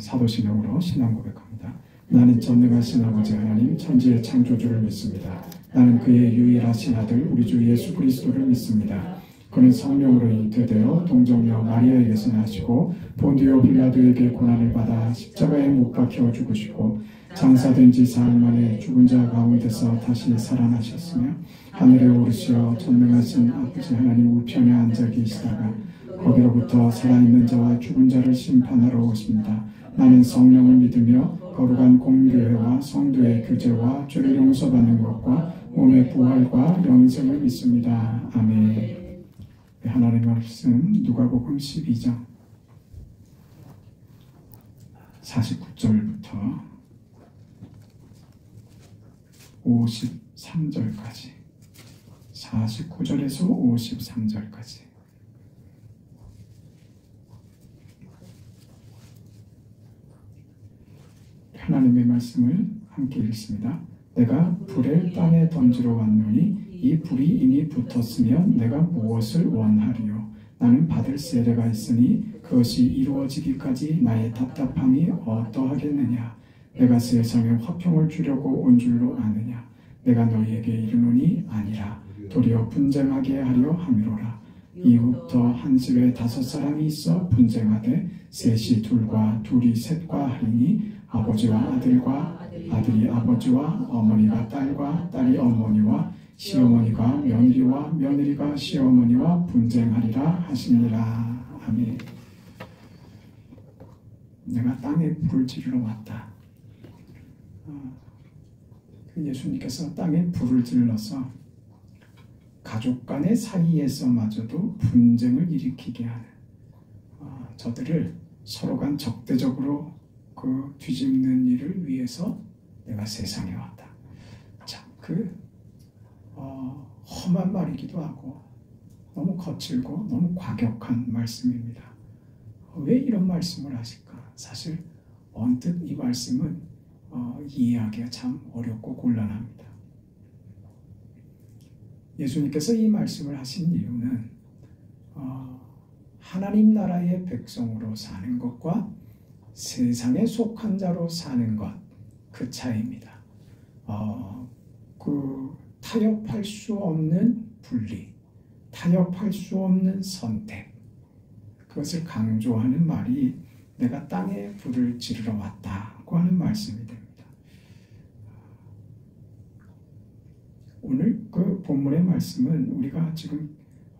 사도신앙으로 신앙 고백합니다. 나는 전능하신 아버지 하나님 천지의 창조주를 믿습니다. 나는 그의 유일하신 아들 우리 주 예수 그리스도를 믿습니다. 그는 성령으로 잉태되어 동정녀 마리아에게서 나시고 본디오 빌라도에게 고난을 받아 십자가에 못 박혀 죽으시고 장사된 지 사흘 만에 죽은 자 가운데서 다시 살아나셨으며 하늘에 오르시어 전능하신 아버지 하나님 우편에 앉아 계시다가 거기로부터 살아있는 자와 죽은 자를 심판하러 오십니다. 나는 성령을 믿으며 거룩한 공교회와 성도의 교제와 죄를 용서받는 것과 몸의 부활과 영생을 믿습니다. 아멘. 하나님의 말씀 누가복음 12장 49절부터 53절까지 49절에서 53절까지 하나님의 말씀을 함께 읽습니다. 내가 불을 땅에 던지러 왔노니 이 불이 이미 붙었으면 내가 무엇을 원하리요? 나는 받을 세례가 있으니 그것이 이루어지기까지 나의 답답함이 어떠하겠느냐? 내가 세상에 화평을 주려고 온 줄로 아느냐? 내가 너희에게 이르노니 아니라 도리어 분쟁하게 하려 함이로라. 이후부터 한 집에 5사람이 있어 분쟁하되 셋이 둘과 둘이 셋과 하리니 아버지와 아들과 아들이 아버지와 어머니가 딸과 딸이 어머니와 시어머니가 며느리와 며느리가 시어머니와 분쟁하리라 하시니라. 아멘. 내가 땅에 불을 지르러 왔다. 예수님께서 땅에 불을 질러서 가족 간의 사이에서마저도 분쟁을 일으키게 하는 저들을 서로 간 적대적으로 뒤집는 일을 위해서 내가 세상에 왔다. 참 험한 말이기도 하고 너무 거칠고 너무 과격한 말씀입니다. 왜 이런 말씀을 하실까? 사실 언뜻 이 말씀은 이해하기가 참 어렵고 곤란합니다. 예수님께서 이 말씀을 하신 이유는 하나님 나라의 백성으로 사는 것과 세상에 속한 자로 사는 것, 그 차이입니다. 타협할 수 없는 분리, 타협할 수 없는 선택, 그것을 강조하는 말이 내가 땅에 불을 지르러 왔다고 하는 말씀이 됩니다. 오늘 그 본문의 말씀은 우리가 지금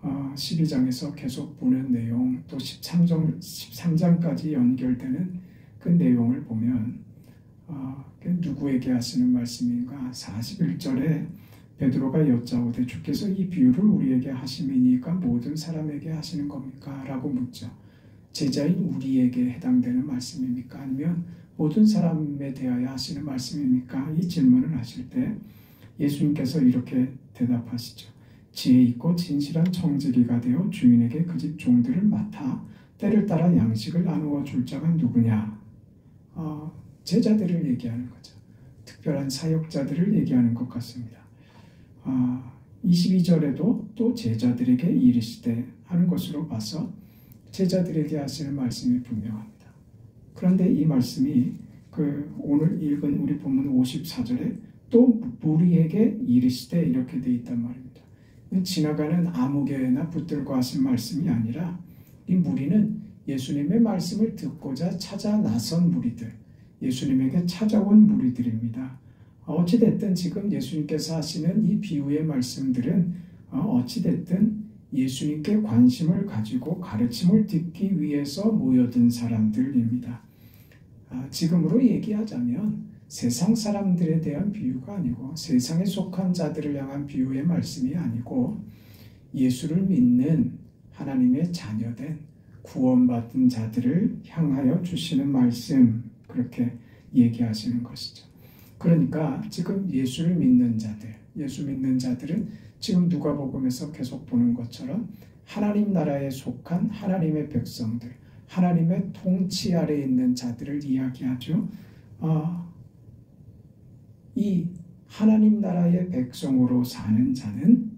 12장에서 계속 보는 내용, 또 13장까지 연결되는 그 내용을 보면 누구에게 하시는 말씀인가? 41절에 베드로가 여짜오되 주께서 이 비유를 우리에게 하심이니까 모든 사람에게 하시는 겁니까? 라고 묻죠. 제자인 우리에게 해당되는 말씀입니까? 아니면 모든 사람에 대하여 하시는 말씀입니까? 이 질문을 하실 때 예수님께서 이렇게 대답하시죠. 지혜 있고 진실한 청지기가 되어 주인에게 그 집 종들을 맡아 때를 따라 양식을 나누어 줄 자가 누구냐? 제자들을 얘기하는 거죠. 특별한 사역자들을 얘기하는 것 같습니다. 22절에도 또 제자들에게 이르시되 하는 것으로 봐서 제자들에게 하시는 말씀이 분명합니다. 그런데 이 말씀이 오늘 읽은 우리 본문 54절에 또 무리에게 이르시되 이렇게 돼 있단 말입니다. 지나가는 아무개나 붙들고 하신 말씀이 아니라 이 무리는 예수님의 말씀을 듣고자 찾아 나선 무리들, 예수님에게 찾아온 무리들입니다. 어찌됐든 지금 예수님께서 하시는 이 비유의 말씀들은 어찌됐든 예수님께 관심을 가지고 가르침을 듣기 위해서 모여든 사람들입니다. 지금으로 얘기하자면 세상 사람들에 대한 비유가 아니고 세상에 속한 자들을 향한 비유의 말씀이 아니고 예수를 믿는 하나님의 자녀된 구원받은 자들을 향하여 주시는 말씀, 그렇게 얘기하시는 것이죠. 그러니까 지금 예수를 믿는 자들, 예수 믿는 자들은 지금 누가복음에서 계속 보는 것처럼 하나님 나라에 속한 하나님의 백성들, 하나님의 통치 아래에 있는 자들을 이야기하죠. 이 하나님 나라의 백성으로 사는 자는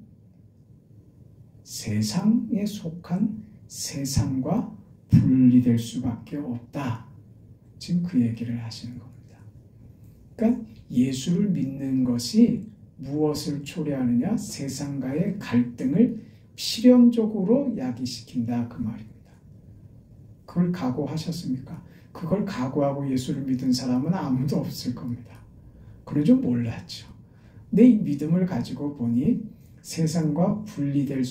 세상에 속한 세상과 분리될 수밖에 없다. 지금 그 얘기를 하시는 겁니다. 그러니까 예수를 믿는 것이 무엇을 초래하느냐? 세상과의 갈등을 필연적으로 야기시킨다 그 말입니다. 그걸 각오하셨습니까? 그걸 각오하고 예수를 믿은 사람은 아무도 없을 겁니다. 그런 줄 몰랐죠. 근데 이 믿음을 가지고 보니 세상과 분리될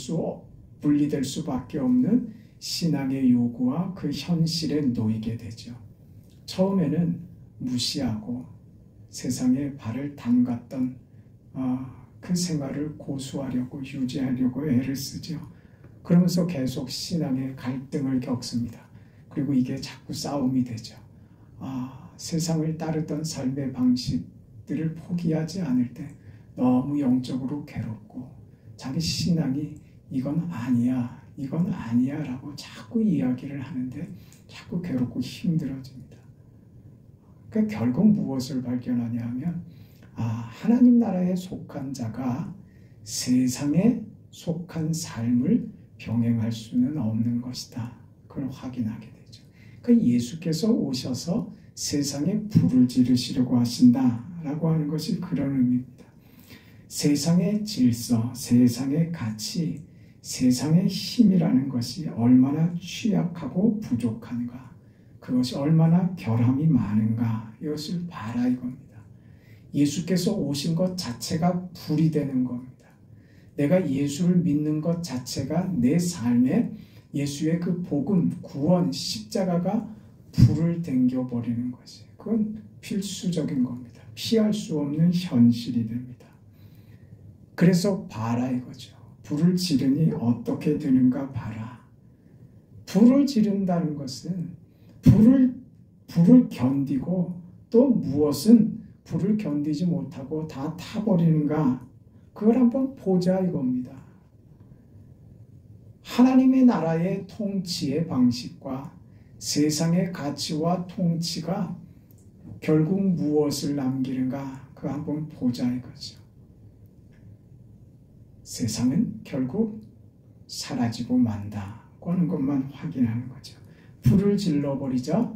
수밖에 없는 신앙의 요구와 그 현실에 놓이게 되죠. 처음에는 무시하고 세상에 발을 담갔던 그 생활을 고수하려고 유지하려고 애를 쓰죠. 그러면서 계속 신앙의 갈등을 겪습니다. 그리고 이게 자꾸 싸움이 되죠. 세상을 따르던 삶의 방식들을 포기하지 않을 때 너무 영적으로 괴롭고 자기 신앙이 이건 아니야, 이건 아니야 라고 자꾸 이야기를 하는데 자꾸 괴롭고 힘들어집니다. 그러니까 결국 무엇을 발견하냐 하면 하나님 나라에 속한 자가 세상에 속한 삶을 병행할 수는 없는 것이다. 그걸 확인하게 되죠. 그러니까 예수께서 오셔서 세상에 불을 지르시려고 하신다라고 하는 것이 그런 의미입니다. 세상의 질서, 세상의 가치, 세상의 힘이라는 것이 얼마나 취약하고 부족한가, 그것이 얼마나 결함이 많은가, 이것을 봐라 이겁니다. 예수께서 오신 것 자체가 불이 되는 겁니다. 내가 예수를 믿는 것 자체가 내 삶에 예수의 그 복음, 구원, 십자가가 불을 댕겨버리는 것이, 그건 필수적인 겁니다. 피할 수 없는 현실이 됩니다. 그래서 봐라 이거죠. 불을 지르니 어떻게 되는가 봐라. 불을 지른다는 것은 불을 견디고 또 무엇은 불을 견디지 못하고 다 타버리는가, 그걸 한번 보자 이겁니다. 하나님의 나라의 통치의 방식과 세상의 가치와 통치가 결국 무엇을 남기는가, 그거 한번 보자 이거죠. 세상은 결국 사라지고 만다고 하는 것만 확인하는 거죠. 불을 질러버리자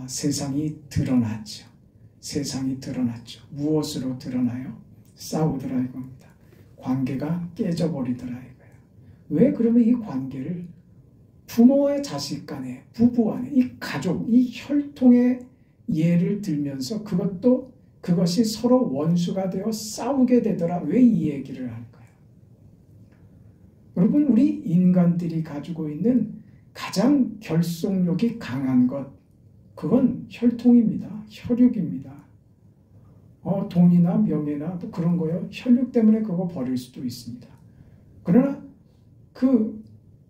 세상이 드러났죠. 세상이 드러났죠. 무엇으로 드러나요? 싸우더라 이겁니다. 관계가 깨져버리더라 이거예요. 왜 그러면 이 관계를 부모의 자식 간에, 부부 안에, 이 가족, 이 혈통의 예를 들면서 그것이 서로 원수가 되어 싸우게 되더라. 왜 이 얘기를 할까요? 여러분, 우리 인간들이 가지고 있는 가장 결속력이 강한 것, 그건 혈통입니다. 혈육입니다. 돈이나 명예나 또 그런 거요. 혈육 때문에 그거 버릴 수도 있습니다. 그러나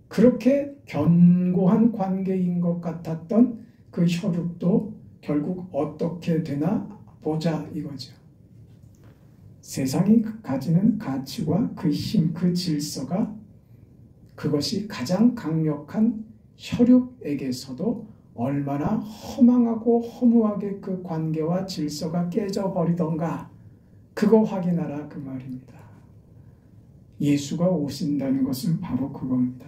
그렇게 견고한 관계인 것 같았던 그 혈육도 결국 어떻게 되나 보자 이거죠. 세상이 가지는 가치와 그 힘, 그 질서가, 그것이 가장 강력한 혈육에게서도 얼마나 허망하고 허무하게 그 관계와 질서가 깨져버리던가, 그거 확인하라 그 말입니다. 예수가 오신다는 것은 바로 그겁니다.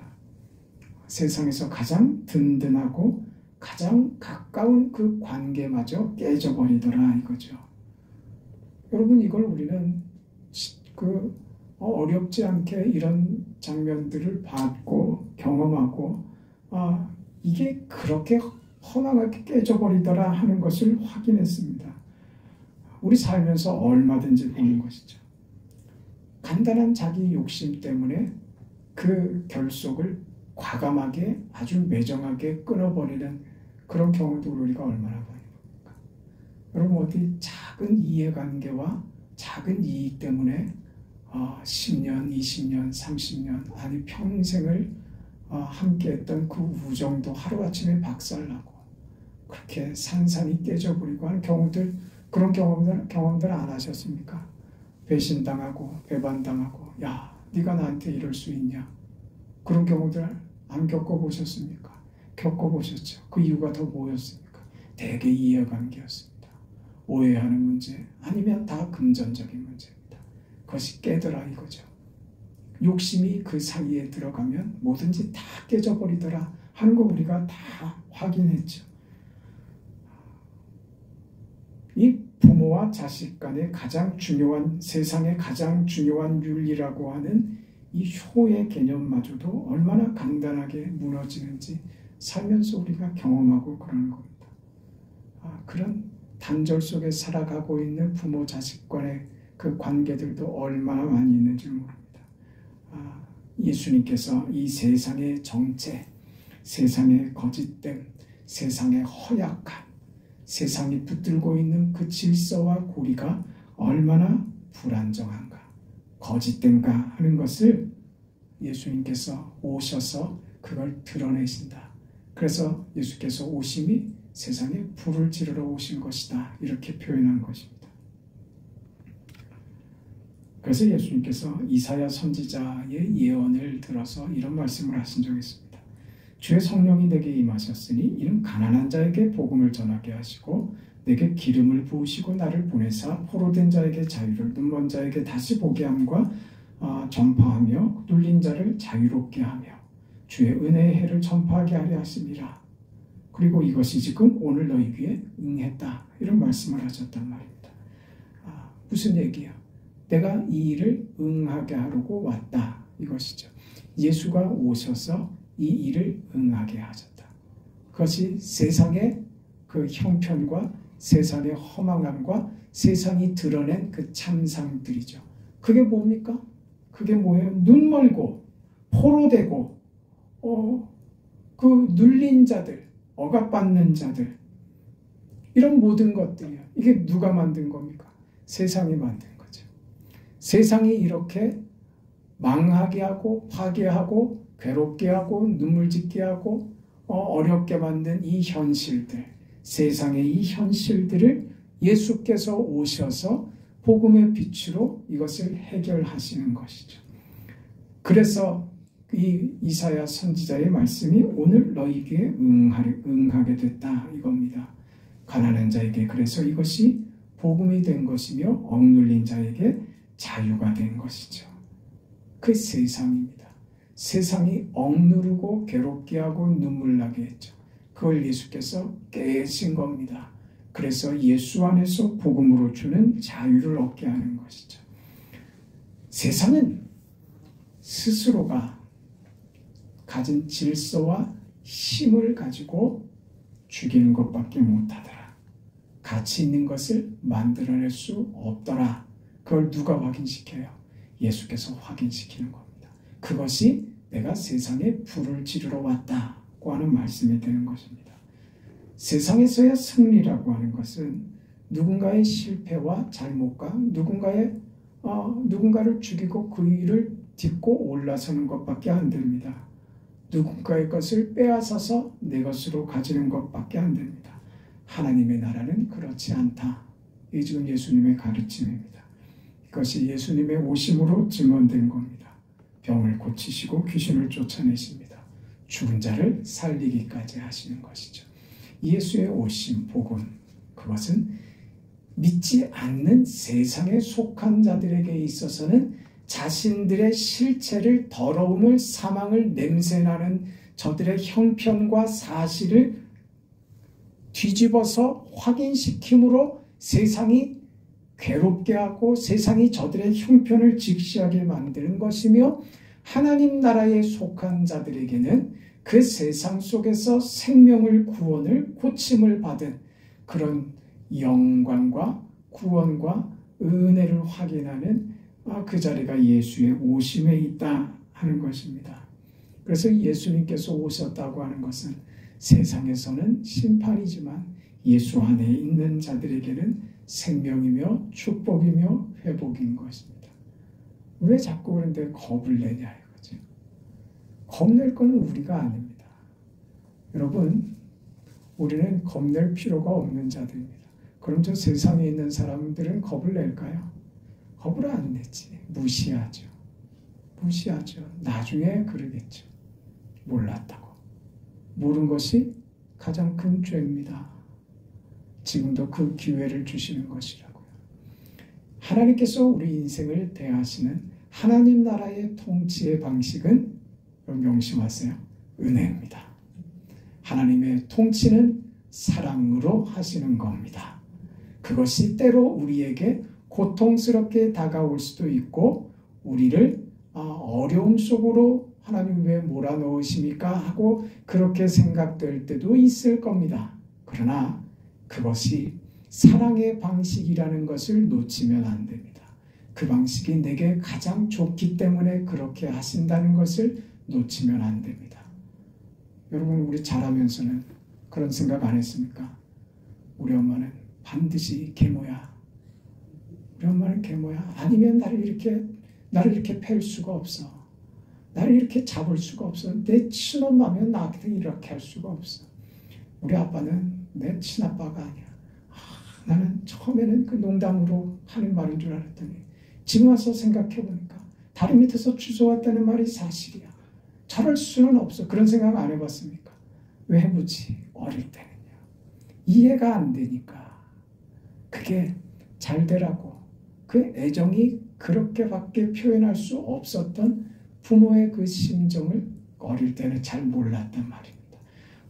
세상에서 가장 든든하고 가장 가까운 그 관계마저 깨져버리더라 이거죠. 여러분, 이걸 우리는 어렵지 않게 이런 장면들을 봤고 경험하고 이게 그렇게 허망하게 깨져버리더라 하는 것을 확인했습니다. 우리 살면서 얼마든지 보는 것이죠. 간단한 자기 욕심 때문에 그 결속을 과감하게 아주 매정하게 끊어버리는 그런 경우도 우리가 얼마나 많이 봅니까? 여러분, 어디 작은 이해관계와 작은 이익 때문에 10년, 20년, 30년 아니 평생을 함께했던 그 우정도 하루아침에 박살나고 그렇게 산산이 깨져버리고 하는 경우들, 그런 경험들 안 하셨습니까? 배신당하고 배반당하고, 야 네가 나한테 이럴 수 있냐, 그런 경우들 안 겪어보셨습니까? 겪어보셨죠. 그 이유가 더 뭐였습니까? 대개 이해관계였습니다. 오해하는 문제 아니면 다 금전적인 문제입니다. 그것이 깨더라 이거죠. 욕심이 그 사이에 들어가면 뭐든지 다 깨져버리더라 하는 거 우리가 다 확인했죠. 이 부모와 자식 간의 가장 중요한, 세상의 가장 중요한 윤리라고 하는 이 효의 개념마저도 얼마나 간단하게 무너지는지 살면서 우리가 경험하고 그러는 겁니다. 그런 단절 속에 살아가고 있는 부모 자식 간의 그 관계들도 얼마나 많이 있는지 모릅니다. 예수님께서 이 세상의 정체, 세상의 거짓됨, 세상의 허약함, 세상이 붙들고 있는 그 질서와 고리가 얼마나 불안정한가, 거짓된가 하는 것을 예수님께서 오셔서 그걸 드러내신다. 그래서 예수께서 오심이 세상에 불을 지르러 오신 것이다. 이렇게 표현한 것입니다. 그래서 예수님께서 이사야 선지자의 예언을 들어서 이런 말씀을 하신 적이 있습니다. 주의 성령이 내게 임하셨으니 이는 가난한 자에게 복음을 전하게 하시고 내게 기름을 부으시고 나를 보내사 포로된 자에게 자유를, 눈먼 자에게 다시 보게 함과 전파하며 눌린 자를 자유롭게 하며 주의 은혜의 해를 전파하게 하려 하심이라. 그리고 이것이 지금 오늘 너희 귀에 응했다. 이런 말씀을 하셨단 말입니다. 무슨 얘기야? 내가 이 일을 응하게 하려고 왔다. 이것이죠. 예수가 오셔서 이 일을 응하게 하셨다. 그것이 세상의 그 형편과 세상의 허망함과 세상이 드러낸 그 참상들이죠. 그게 뭡니까? 그게 뭐예요? 눈 멀고 포로되고 그 눌린 자들, 억압받는 자들, 이런 모든 것들이요. 이게 누가 만든 겁니까? 세상이 만든 거죠. 세상이 이렇게 망하게 하고 파괴하고 괴롭게 하고 눈물 짓게 하고 어렵게 만든 이 현실들, 세상의 이 현실들을 예수께서 오셔서 복음의 빛으로 이것을 해결하시는 것이죠. 그래서 이 이사야 선지자의 말씀이 오늘 너희에게 응하게 됐다 이겁니다. 가난한 자에게 그래서 이것이 복음이 된 것이며 억눌린 자에게 자유가 된 것이죠. 그 세상입니다. 세상이 억누르고 괴롭게 하고 눈물 나게 했죠. 그걸 예수께서 깨신 겁니다. 그래서 예수 안에서 복음으로 주는 자유를 얻게 하는 것이죠. 세상은 스스로가 가진 질서와 힘을 가지고 죽이는 것밖에 못하더라. 가치 있는 것을 만들어낼 수 없더라. 그걸 누가 확인시켜요? 예수께서 확인시키는 겁니다. 그것이 내가 세상에 불을 지르러 왔다고 하는 말씀이 되는 것입니다. 세상에서의 승리라고 하는 것은 누군가의 실패와 잘못과 누군가를 죽이고 그 일을 딛고 올라서는 것밖에 안 됩니다. 누군가의 것을 빼앗아서 내 것으로 가지는 것밖에 안 됩니다. 하나님의 나라는 그렇지 않다. 이 지금 예수님의 가르침입니다. 이것이 예수님의 오심으로 증언된 겁니다. 병을 고치시고 귀신을 쫓아내십니다. 죽은 자를 살리기까지 하시는 것이죠. 예수의 오심, 복음, 그것은 믿지 않는 세상에 속한 자들에게 있어서는 자신들의 실체를, 더러움을, 사망을 냄새나는 저들의 형편과 사실을 뒤집어서 확인시킴으로 세상이 괴롭게 하고 세상이 저들의 형편을 직시하게 만드는 것이며, 하나님 나라에 속한 자들에게는 그 세상 속에서 생명을, 구원을, 고침을 받은 그런 영광과 구원과 은혜를 확인하는 그 자리가 예수의 오심에 있다 하는 것입니다. 그래서 예수님께서 오셨다고 하는 것은 세상에서는 심판이지만 예수 안에 있는 자들에게는 생명이며 축복이며 회복인 것입니다. 왜 자꾸 그런데 겁을 내냐 이거죠. 겁낼 건 우리가 아닙니다. 여러분, 우리는 겁낼 필요가 없는 자들입니다. 그럼 저 세상에 있는 사람들은 겁을 낼까요? 겁을 안 내지. 무시하죠. 나중에 그러겠죠. 몰랐다고. 모르는 것이 가장 큰 죄입니다. 지금도 그 기회를 주시는 것이라고요. 하나님께서 우리 인생을 대하시는 하나님 나라의 통치의 방식은, 명심하세요, 은혜입니다. 하나님의 통치는 사랑으로 하시는 겁니다. 그 그것이 때로 우리에게 고통스럽게 다가올 수도 있고 우리를 어려움 속으로 하나님 왜 몰아넣으십니까? 하고 그렇게 생각될 때도 있을 겁니다. 그러나 그것이 사랑의 방식이라는 것을 놓치면 안 됩니다. 그 방식이 내게 가장 좋기 때문에 그렇게 하신다는 것을 놓치면 안 됩니다. 여러분, 우리 자라면서는 그런 생각 안 했습니까? 우리 엄마는 반드시 계모야. 우리 엄마는 계모야. 아니면 나를 이렇게 팰 수가 없어. 나를 이렇게 잡을 수가 없어. 내 친엄마면 나한테 이렇게 할 수가 없어. 우리 아빠는 내 친아빠가 아니야. 나는 처음에는 그 농담으로 하는 말인 줄 알았더니 지금 와서 생각해보니까 다리 밑에서 주워왔다는 말이 사실이야. 저럴 수는 없어. 그런 생각 안 해봤습니까? 왜 해보지? 어릴 때는요. 이해가 안 되니까. 그게 잘 되라고. 그 애정이 그렇게밖에 표현할 수 없었던 부모의 그 심정을 어릴 때는 잘 몰랐단 말입니다.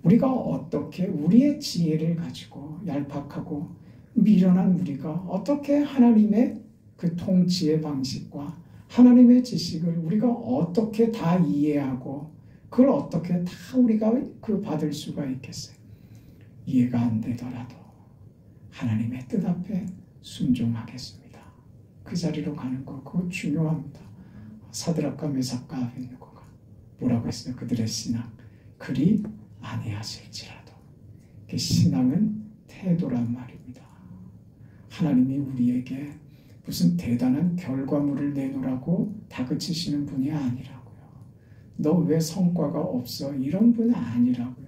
우리가 어떻게 우리의 지혜를 가지고 얄팍하고 미련한 우리가 어떻게 하나님의 그 통치의 방식과 하나님의 지식을 우리가 어떻게 다 이해하고 그걸 어떻게 다 우리가 받을 수가 있겠어요. 이해가 안 되더라도 하나님의 뜻 앞에 순종하겠습니다. 그 자리로 가는 거 그거 중요합니다. 사드락과 메삭과 아벳느고가 뭐라고 했어요? 그들의 신앙 그리 아니하실지라도. 신앙은 태도란 말입니다. 하나님이 우리에게 무슨 대단한 결과물을 내놓으라고 다그치시는 분이 아니라고요. 너 왜 성과가 없어? 이런 분 아니라고요.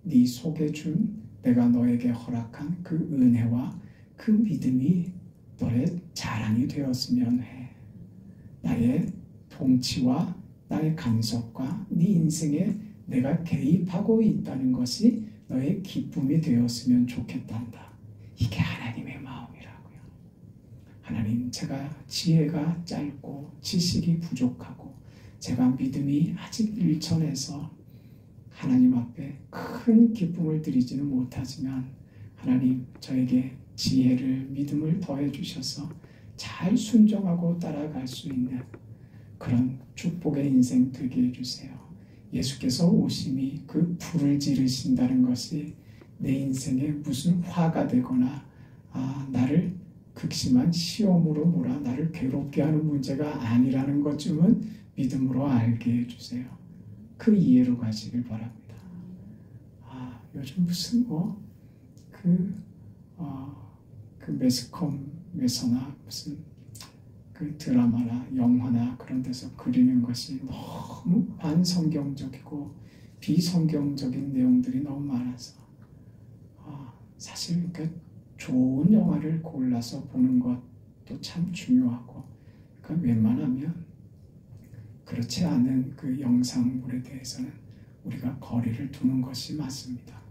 네 속에 준 내가 너에게 허락한 그 은혜와 그 믿음이 너의 자랑이 되었으면 해. 나의 통치와 나의 간섭과 네 인생에 내가 개입하고 있다는 것이 너의 기쁨이 되었으면 좋겠단다. 이게 하나님의 마음이라고요. 하나님, 제가 지혜가 짧고 지식이 부족하고 제가 믿음이 아직 일천해서 하나님 앞에 큰 기쁨을 드리지는 못하지만 하나님 저에게 지혜를 믿음을 더해 주셔서 잘 순종하고 따라갈 수 있는 그런 축복의 인생 되게 해주세요. 예수께서 오심이 그 불을 지르신다는 것이 내 인생에 무슨 화가 되거나 나를 극심한 시험으로 몰아 나를 괴롭게 하는 문제가 아니라는 것쯤은 믿음으로 알게 해주세요. 그 이해로 가시길 바랍니다. 요즘 무슨 그 매스컴에서나 무슨 그 드라마나 영화나 그런 데서 그리는 것이 너무 반성경적이고 비성경적인 내용들이 너무 많아서 사실 그러니까 좋은 영화를 골라서 보는 것도 참 중요하고 그러니까 웬만하면 그렇지 않은 그 영상물에 대해서는 우리가 거리를 두는 것이 맞습니다.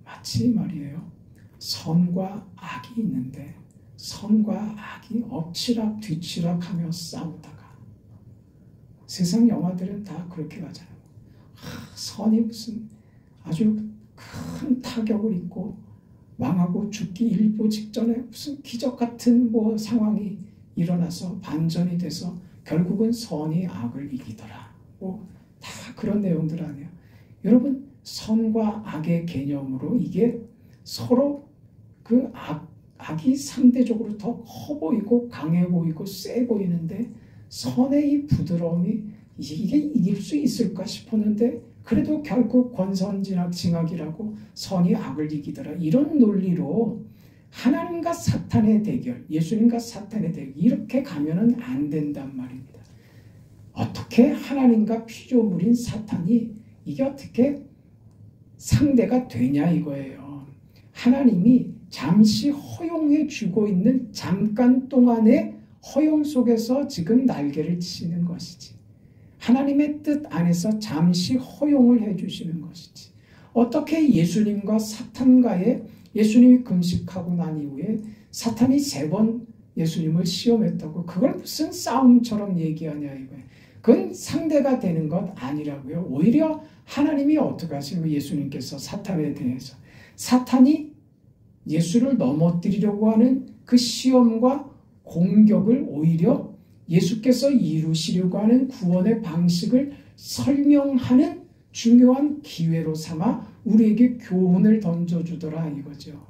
마치 말이에요. 선과 악이 있는데 선과 악이 엎치락 뒤치락하며 싸우다가 세상 영화들은 다 그렇게 가잖아요. 선이 무슨 아주 큰 타격을 입고 망하고 죽기 일보 직전에 무슨 기적 같은 상황이 일어나서 반전이 돼서 결국은 선이 악을 이기더라. 다 그런 내용들 아니에요. 여러분, 선과 악의 개념으로 이게 서로 그 악이 상대적으로 더 커 보이고 강해 보이고 세 보이는데 선의 이 부드러움이 이게 이길 수 있을까 싶었는데 그래도 결국 권선징악이라고 선이 악을 이기더라. 이런 논리로 하나님과 사탄의 대결, 예수님과 사탄의 대결 이렇게 가면은 안 된단 말입니다. 어떻게 하나님과 피조물인 사탄이 이게 어떻게 상대가 되냐 이거예요. 하나님이 잠시 허용해 주고 있는 잠깐 동안의 허용 속에서 지금 날개를 치는 것이지. 하나님의 뜻 안에서 잠시 허용을 해 주시는 것이지. 어떻게 예수님과 사탄과의 예수님이 금식하고 난 이후에 사탄이 3번 예수님을 시험했다고 그걸 무슨 싸움처럼 얘기하냐 이거예요. 그건 상대가 되는 것 아니라고요. 오히려 하나님이 어떻게 하시는 거예요? 예수님께서 사탄에 대해서 사탄이 예수를 넘어뜨리려고 하는 그 시험과 공격을 오히려 예수께서 이루시려고 하는 구원의 방식을 설명하는 중요한 기회로 삼아 우리에게 교훈을 던져주더라 이거죠.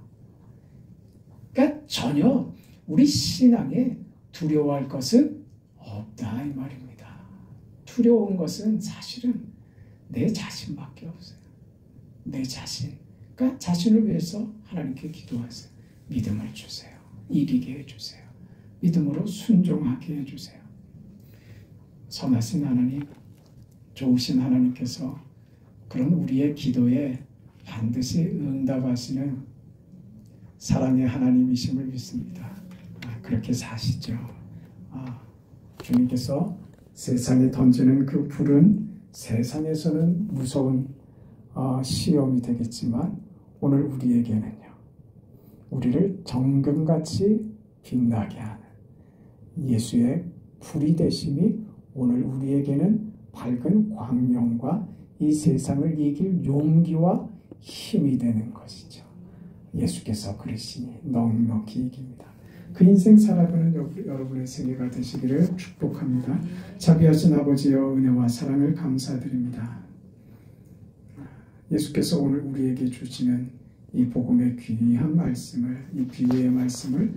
그러니까 전혀 우리 신앙에 두려워할 것은 없다 이 말입니다. 두려운 것은 사실은 내 자신밖에 없어요. 내 자신. 그러니까 자신을 위해서 하나님께 기도하세요. 믿음을 주세요. 이기게 해주세요. 믿음으로 순종하게 해주세요. 선하신 하나님, 좋으신 하나님께서 그런 우리의 기도에 반드시 응답하시는 사랑의 하나님이심을 믿습니다. 그렇게 사시죠. 주님께서 세상에 던지는 그 불은 세상에서는 무서운 시험이 되겠지만 오늘 우리에게는요. 우리를 정금같이 빛나게 하는 예수의 불이 되심이 오늘 우리에게는 밝은 광명과 이 세상을 이길 용기와 힘이 되는 것이죠. 예수께서 그러시니 넉넉히 이깁니다. 그 인생 살아가는 여러분의 생애가 되시기를 축복합니다. 자비하신 아버지여 은혜와 사랑을 감사드립니다. 예수께서 오늘 우리에게 주시는 이 복음의 귀한 말씀을, 이 비유의 말씀을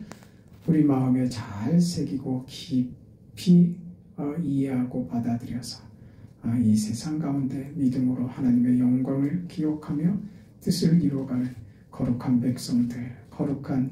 우리 마음에 잘 새기고 깊이 이해하고 받아들여서 이 세상 가운데 믿음으로 하나님의 영광을 기억하며 뜻을 이루어가는 거룩한 백성들, 거룩한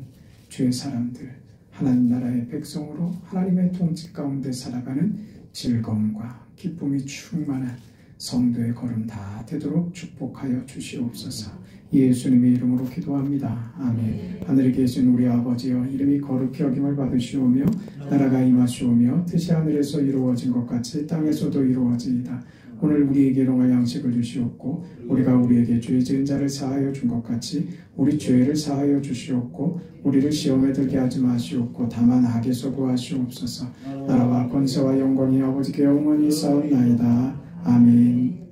주의 사람들, 하나님 나라의 백성으로 하나님의 통치 가운데 살아가는 즐거움과 기쁨이 충만한 성도의 걸음 다 되도록 축복하여 주시옵소서. 예수님의 이름으로 기도합니다. 아멘. 하늘에 계신 우리 아버지여, 이름이 거룩히 여김을 받으시오며 나라가 임하시오며 뜻이 하늘에서 이루어진 것 같이 땅에서도 이루어지이다. 오늘 우리에게 일용할 양식을 주시옵고 우리가 우리에게 죄 지은 자를 사하여 준 것 같이 우리 죄를 사하여 주시옵고 우리를 시험에 들게 하지 마시옵고 다만 악에서 구하시옵소서. 나라와 권세와 영광이 아버지께 영원히 싸움나이다. 아멘.